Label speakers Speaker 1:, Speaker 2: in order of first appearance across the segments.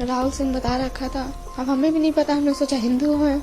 Speaker 1: राहुल सिंह बता रखा था। अब हमें भी नहीं पता, हमने सोचा हिंदू हैं,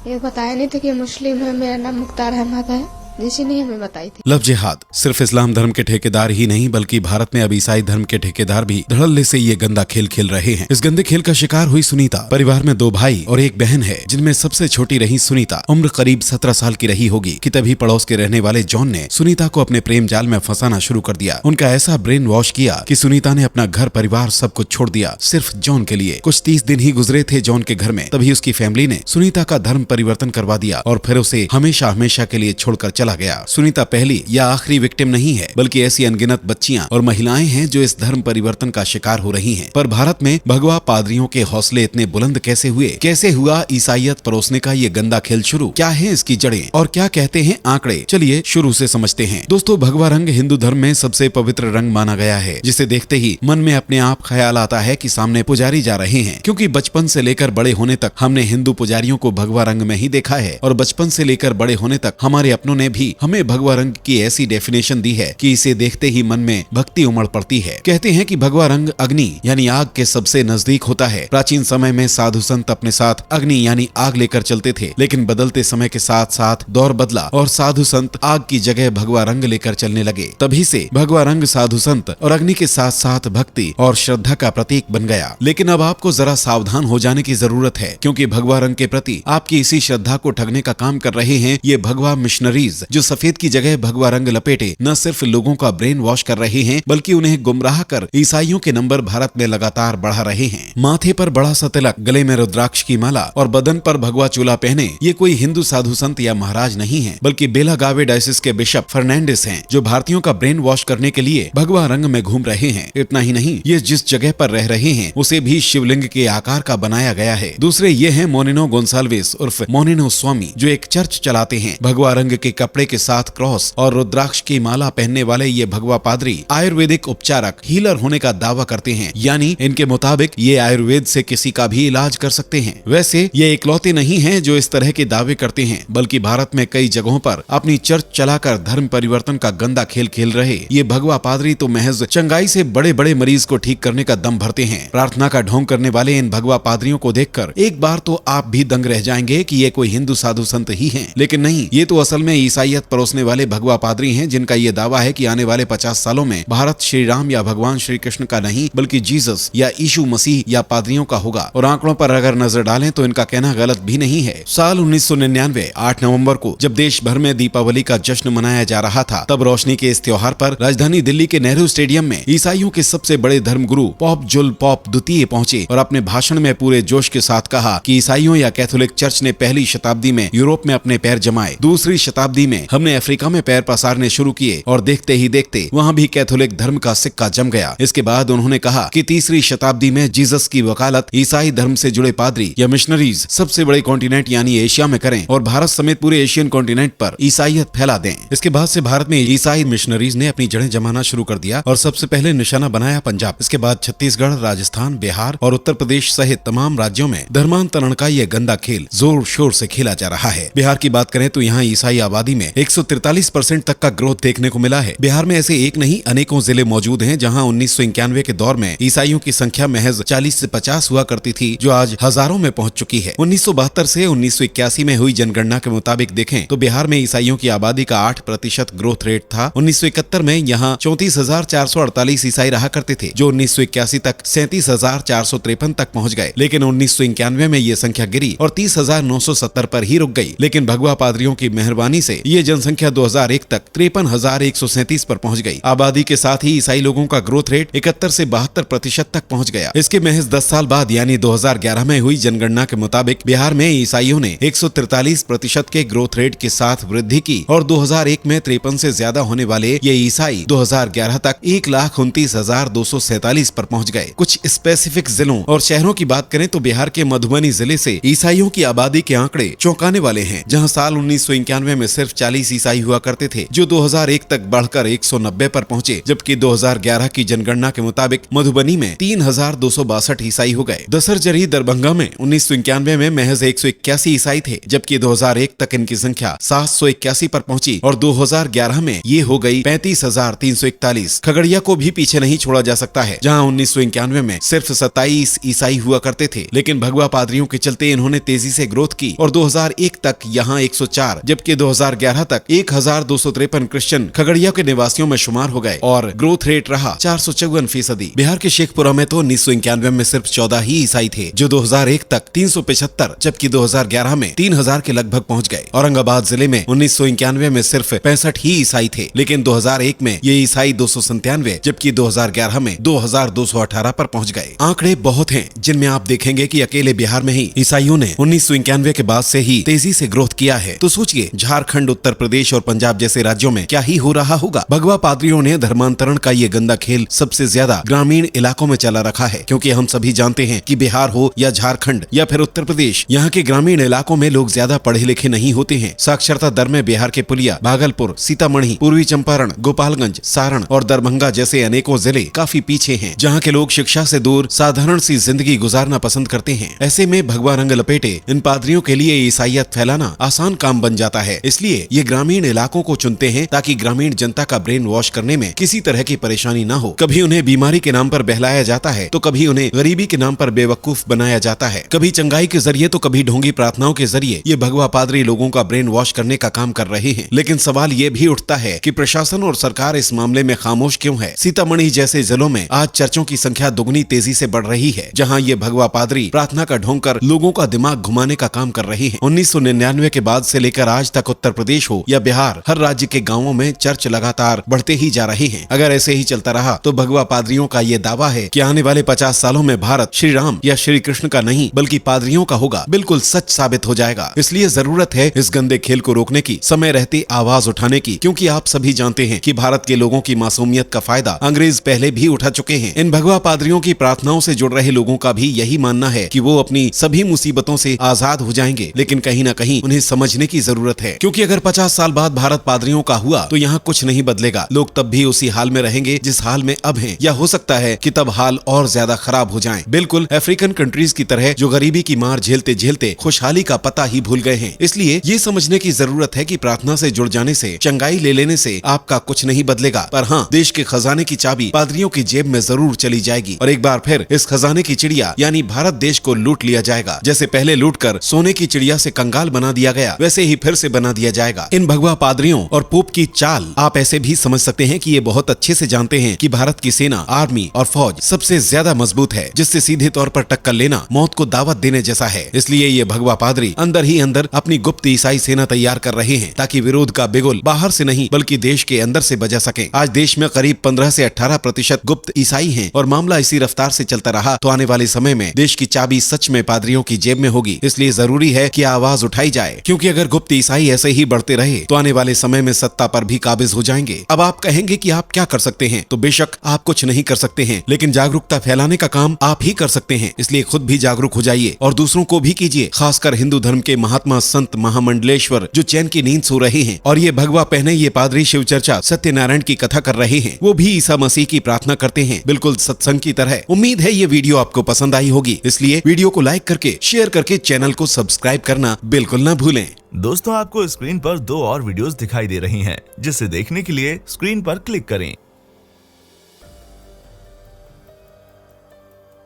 Speaker 1: ये बताया नहीं था कि मुस्लिम है। मेरा नाम मुख्तार अहमद है, जिसी ने हमें बताई थी।
Speaker 2: लव जिहाद सिर्फ इस्लाम धर्म के ठेकेदार ही नहीं बल्कि भारत में अब ईसाई धर्म के ठेकेदार भी धड़ल्ले से ये गंदा खेल खेल रहे हैं। इस गंदे खेल का शिकार हुई सुनीता। परिवार में 2 भाई और 1 बहन है, जिनमें सबसे छोटी रही सुनीता। उम्र करीब 17 साल की रही होगी कि तभी पड़ोस के रहने वाले जॉन ने सुनीता को अपने प्रेम जाल में फंसाना शुरू कर दिया। उनका ऐसा ब्रेन वॉश किया कि सुनीता ने अपना घर परिवार सब कुछ छोड़ दिया, सिर्फ जॉन के लिए। कुछ 30 दिन ही गुजरे थे जॉन के घर में, तभी उसकी फैमिली ने सुनीता का धर्म परिवर्तन करवा दिया और फिर उसे हमेशा हमेशा के लिए छोड़कर चला गया। सुनीता पहली या आखिरी विक्टिम नहीं है, बल्कि ऐसी अनगिनत बच्चियां और महिलाएं हैं जो इस धर्म परिवर्तन का शिकार हो रही हैं। पर भारत में भगवा पादरियों के हौसले इतने बुलंद कैसे हुए? कैसे हुआ ईसाइयत परोसने का ये गंदा खेल शुरू? क्या है इसकी जड़ें और क्या कहते हैं आंकड़े? चलिए शुरू से समझते हैं। दोस्तों, भगवा रंग हिंदू धर्म में सबसे पवित्र रंग माना गया है, जिसे देखते ही मन में अपने आप ख्याल आता है कि सामने पुजारी जा रहे हैं। क्योंकि बचपन से लेकर बड़े होने तक हमने हिंदू पुजारियों को भगवा रंग में ही देखा है, और बचपन से लेकर बड़े होने तक हमारे अपनों ने भी हमें भगवा रंग की ऐसी डेफिनेशन दी है कि इसे देखते ही मन में भक्ति उमड़ पड़ती है। कहते हैं कि भगवा रंग अग्नि यानी आग के सबसे नजदीक होता है। प्राचीन समय में साधु संत अपने साथ अग्नि यानी आग लेकर चलते थे, लेकिन बदलते समय के साथ साथ दौर बदला और साधु संत आग की जगह भगवा रंग लेकर चलने लगे। तभी से भगवा रंग साधु संत और अग्नि के साथ साथ भक्ति और श्रद्धा का प्रतीक बन गया। लेकिन अब आपको जरा सावधान हो जाने की जरूरत है, क्योंकि भगवा रंग के प्रति आपकी इसी श्रद्धा को ठगने का काम कर रहे हैं ये भगवा मिशनरीज, जो सफेद की जगह भगवा रंग लपेटे न सिर्फ लोगों का ब्रेन वॉश कर रहे हैं, बल्कि उन्हें गुमराह कर ईसाइयों के नंबर भारत में लगातार बढ़ा रहे हैं। माथे पर बड़ा सा तिलक, गले में रुद्राक्ष की माला और बदन पर भगवा चोला पहने ये कोई हिंदू साधु संत या महाराज नहीं है, बल्कि बेलागावे डायसिस के बिशप फर्नांडिस हैं, जो भारतीयों का ब्रेन वॉश करने के लिए भगवा रंग में घूम रहे हैं। इतना ही नहीं, ये जिस जगह पर रह रहे हैं उसे भी शिवलिंग के आकार का बनाया गया है। दूसरे ये हैं मोनिनो गोंसाल्विस उर्फ मोनिनो स्वामी, जो एक चर्च चलाते हैं। भगवा रंग के कपड़े के साथ क्रॉस और रुद्राक्ष की माला पहनने वाले ये भगवा पादरी आयुर्वेदिक उपचारक, हीलर होने का दावा करते हैं, यानी इनके मुताबिक ये आयुर्वेद से किसी का भी इलाज कर सकते हैं। वैसे ये इकलौते नहीं हैं जो इस तरह के दावे करते हैं, बल्कि भारत में कई जगहों पर अपनी चर्च चलाकर धर्म परिवर्तन का गंदा खेल खेल रहे ये भगवा पादरी तो महज चंगाई से बड़े बड़े मरीज को ठीक करने का दम भरते हैं। प्रार्थना का ढोंग करने वाले इन भगवा पादरियों को देखकर एक बार तो आप भी दंग रह जाएंगे कि ये कोई हिंदू साधु संत ही हैं। लेकिन नहीं, ये तो असल में ईसाइयत परोसने वाले भगवा पादरी हैं, जिनका ये दावा है कि आने वाले 50 सालों में भारत श्री राम या भगवान श्री कृष्ण का नहीं, बल्कि जीसस या यीशु मसीह या पादरियों का होगा। और आंकड़ों पर अगर नजर डालें तो इनका कहना गलत भी नहीं है। साल 1999 8 नवंबर को जब देश भर में दीपावली का जश्न मनाया जा रहा था, तब रोशनी के इस त्योहार पर राजधानी दिल्ली के नेहरू स्टेडियम में ईसाइयों के सबसे बड़े धर्मगुरु पोप जुल पॉप द्वितीय पहुंचे और अपने भाषण में पूरे जोश के साथ कहा कि ईसाइयों या कैथोलिक चर्च ने पहली शताब्दी में यूरोप में अपने पैर जमाए, दूसरी शताब्दी में हमने अफ्रीका में पैर पसारने शुरू किए और देखते ही देखते वहाँ भी कैथोलिक धर्म का सिक्का जम गया। इसके बाद उन्होंने कहा कि तीसरी शताब्दी में जीसस की वकालत ईसाई धर्म से जुड़े पादरी या मिशनरीज सबसे बड़े कॉन्टिनेंट यानी एशिया में करें और भारत समेत पूरे एशियन कॉन्टिनेंट पर ईसाइयत फैला दें। इसके बाद से भारत में ईसाई मिशनरीज ने अपनी जड़ें जमाना शुरू कर दिया और सबसे पहले निशाना बनाया पंजाब। इसके बाद छत्तीसगढ़, राजस्थान, बिहार और उत्तर प्रदेश सहित तमाम राज्यों में धर्मांतरण का ये गंदा खेल जोर शोर से खेला जा रहा है। बिहार की बात करें तो यहाँ ईसाई आबादी में 143% तक का ग्रोथ देखने को मिला है। बिहार में ऐसे एक नहीं अनेकों जिले मौजूद हैं जहां 1991 के दौर में ईसाइयों की संख्या महज 40 से 50 हुआ करती थी, जो आज हजारों में पहुंच चुकी है। 1972 से 1981 में हुई जनगणना के मुताबिक देखें तो बिहार में ईसाइयों की आबादी का 8% ग्रोथ रेट था। 1971 में यहाँ 34,448 ईसाई रहा करते थे, जो 1981 तक 37,453 तक पहुँच गए। लेकिन 1991 में ये संख्या गिरी और 30,970 पर ही रुक गई। लेकिन भगवा पादरियों की मेहरबानी से ये जनसंख्या 2001 तक 53,137 पर पहुंच गई। आबादी के साथ ही ईसाई लोगों का ग्रोथ रेट 71 से 72% तक पहुंच गया। इसके महज 10 साल बाद यानी 2011 में हुई जनगणना के मुताबिक बिहार में ईसाइयों ने 143% के ग्रोथ रेट के साथ वृद्धि की और 2001 में 53 से ज्यादा होने वाले ये ईसाई 2011 तक 1,29,247 पर पहुंच गए। कुछ स्पेसिफिक जिलों और शहरों की बात करें तो बिहार के मधुबनी जिले से ईसाइयों की आबादी के आंकड़े चौंकाने वाले हैं, जहां साल 1991 में सिर्फ सिर्फ 40 ईसाई हुआ करते थे, जो 2001 तक बढ़कर 190 पर पहुंचे, जबकि 2011 की जनगणना के मुताबिक मधुबनी में 3262 ईसाई हो गए। दसरजरी दरभंगा में 1991 में महज 181 ईसाई थे, जबकि 2001 तक इनकी संख्या 781 पर पहुंची और 2011 में ये हो गई 35,341। खगड़िया को भी पीछे नहीं छोड़ा जा सकता है, जहां 1991 में सिर्फ 27 ईसाई हुआ करते थे, लेकिन भगवा पादरियों के चलते इन्होंने तेजी से ग्रोथ की और 2001 तक यहाँ 104 जबकि 2011 तक 1253 क्रिश्चियन खगड़िया के निवासियों में शुमार हो गए और ग्रोथ रेट रहा 454%। बिहार के शेखपुरा में तो 1991 में सिर्फ 14 ही ईसाई थे, जो 2001 तक 375 जबकि 2011 में 3000 के लगभग पहुंच गए। औरंगाबाद जिले में 1991 में सिर्फ 65 ही ईसाई थे, लेकिन 2001 में ये ईसाई 297 जबकि 2011 में 2218 पर पहुंच गए। आंकड़े बहुत हैं, जिनमें आप देखेंगे कि अकेले बिहार में ही ईसाइयों ने 1991 के बाद से ही तेजी से ग्रोथ किया है। तो सोचिए झारखंड, उत्तर प्रदेश और पंजाब जैसे राज्यों में क्या ही हो रहा होगा। भगवा पादरियों ने धर्मांतरण का ये गंदा खेल सबसे ज्यादा ग्रामीण इलाकों में चला रखा है, क्योंकि हम सभी जानते हैं कि बिहार हो या झारखंड या फिर उत्तर प्रदेश, यहाँ के ग्रामीण इलाकों में लोग ज्यादा पढ़े लिखे नहीं होते हैं। साक्षरता दर में बिहार के पुलिया, भागलपुर, सीतामढ़ी, पूर्वी चंपारण, गोपालगंज, सारण और दरभंगा जैसे अनेकों जिले काफी पीछे हैं, जहाँ के लोग शिक्षा से दूर साधारण सी जिंदगी गुजारना पसंद करते हैं। ऐसे में भगवा रंग लपेटे इन पादरियों के लिए ईसाइयत फैलाना आसान काम बन जाता है। इसलिए ये ग्रामीण इलाकों को चुनते हैं ताकि ग्रामीण जनता का ब्रेन वॉश करने में किसी तरह की परेशानी ना हो। कभी उन्हें बीमारी के नाम पर बहलाया जाता है, तो कभी उन्हें गरीबी के नाम पर बेवकूफ बनाया जाता है। कभी चंगाई के जरिए तो कभी ढोंगी प्रार्थनाओं के जरिए ये भगवा पादरी लोगों का ब्रेन वॉश करने का काम कर रहे हैं। लेकिन सवाल ये भी उठता है कि प्रशासन और सरकार इस मामले में खामोश क्यों है। सीतामढ़ी जैसे जिलों में आज चर्चों की संख्या दुगनी तेजी से बढ़ रही है, जहाँ ये भगवा पादरी प्रार्थना का ढोंग कर लोगों का दिमाग घुमाने का काम कर रहे हैं। 1999 के बाद से लेकर आज तक उत्तर प्रदेश हो या बिहार, हर राज्य के गांवों में चर्च लगातार बढ़ते ही जा रहे हैं। अगर ऐसे ही चलता रहा तो भगवा पादरियों का ये दावा है कि आने वाले 50 सालों में भारत श्री राम या श्री कृष्ण का नहीं बल्कि पादरियों का होगा, बिल्कुल सच साबित हो जाएगा। इसलिए जरूरत है इस गंदे खेल को रोकने की, समय रहते आवाज उठाने की, क्योंकि आप सभी जानते हैं कि भारत के लोगों की मासूमियत का फायदा अंग्रेज पहले भी उठा चुके हैं। इन भगवा पादरियों की प्रार्थनाओं से जुड़ रहे लोगों का भी यही मानना है कि वो अपनी सभी मुसीबतों से आजाद हो जाएंगे, लेकिन कहीं न कहीं उन्हें समझने की जरूरत है, क्योंकि अगर 50 साल बाद भारत पादरियों का हुआ तो यहाँ कुछ नहीं बदलेगा। लोग तब भी उसी हाल में रहेंगे जिस हाल में अब हैं, या हो सकता है कि तब हाल और ज्यादा खराब हो जाएं। बिल्कुल अफ्रीकन कंट्रीज की तरह जो गरीबी की मार झेलते झेलते खुशहाली का पता ही भूल गए हैं। इसलिए ये समझने की जरूरत है कि प्रार्थना से जुड़ जाने से, चंगाई ले लेने से आपका कुछ नहीं बदलेगा, पर हाँ, देश के खजाने की चाबी पादरियों की जेब में जरूर चली जाएगी और एक बार फिर इस खजाने की चिड़िया यानी भारत देश को लूट लिया जाएगा। जैसे पहले लूटकर सोने की चिड़िया से कंगाल बना दिया गया, वैसे ही फिर से बना दिया जाएगा। इन भगवा पादरियों और पोप की चाल आप ऐसे भी समझ सकते हैं कि ये बहुत अच्छे से जानते हैं कि भारत की सेना, आर्मी और फौज सबसे ज्यादा मजबूत है, जिससे सीधे तौर पर टक्कर लेना मौत को दावत देने जैसा है। इसलिए ये भगवा पादरी अंदर ही अंदर अपनी गुप्त ईसाई सेना तैयार कर रहे हैं, ताकि विरोध का बिगुल बाहर से नहीं बल्कि देश के अंदर से बजा सके। आज देश में करीब 15 से 18% गुप्त ईसाई हैं और मामला इसी रफ्तार से चलता रहा तो आने वाले समय में देश की चाबी सच में पादरियों की जेब में होगी। इसलिए जरूरी है कि आवाज उठाई जाए, क्योंकि अगर गुप्त ईसाई ऐसे ही बढ़ते रहे तो आने वाले समय में सत्ता पर भी काबिज हो जाएंगे। अब आप कहेंगे कि आप क्या कर सकते हैं, तो बेशक आप कुछ नहीं कर सकते हैं, लेकिन जागरूकता फैलाने का काम आप ही कर सकते हैं। इसलिए खुद भी जागरूक हो जाइए और दूसरों को भी कीजिए, खासकर हिंदू धर्म के महात्मा संत महामंडलेश्वर जो चैन की नींद सो रहे हैं और ये भगवा पहने ये पादरी शिव चर्चा सत्यनारायण की कथा कर रहे हैं, वो भी ईसा मसीह की प्रार्थना करते हैं, बिल्कुल सत्संग की तरह। उम्मीद है ये वीडियो आपको पसंद आई होगी, इसलिए वीडियो को लाइक करके शेयर करके चैनल को सब्सक्राइब करना बिल्कुल न भूलें।
Speaker 3: दोस्तों, आपको स्क्रीन पर 2 और वीडियोस दिखाई दे रही हैं, जिसे देखने के लिए स्क्रीन पर क्लिक करें।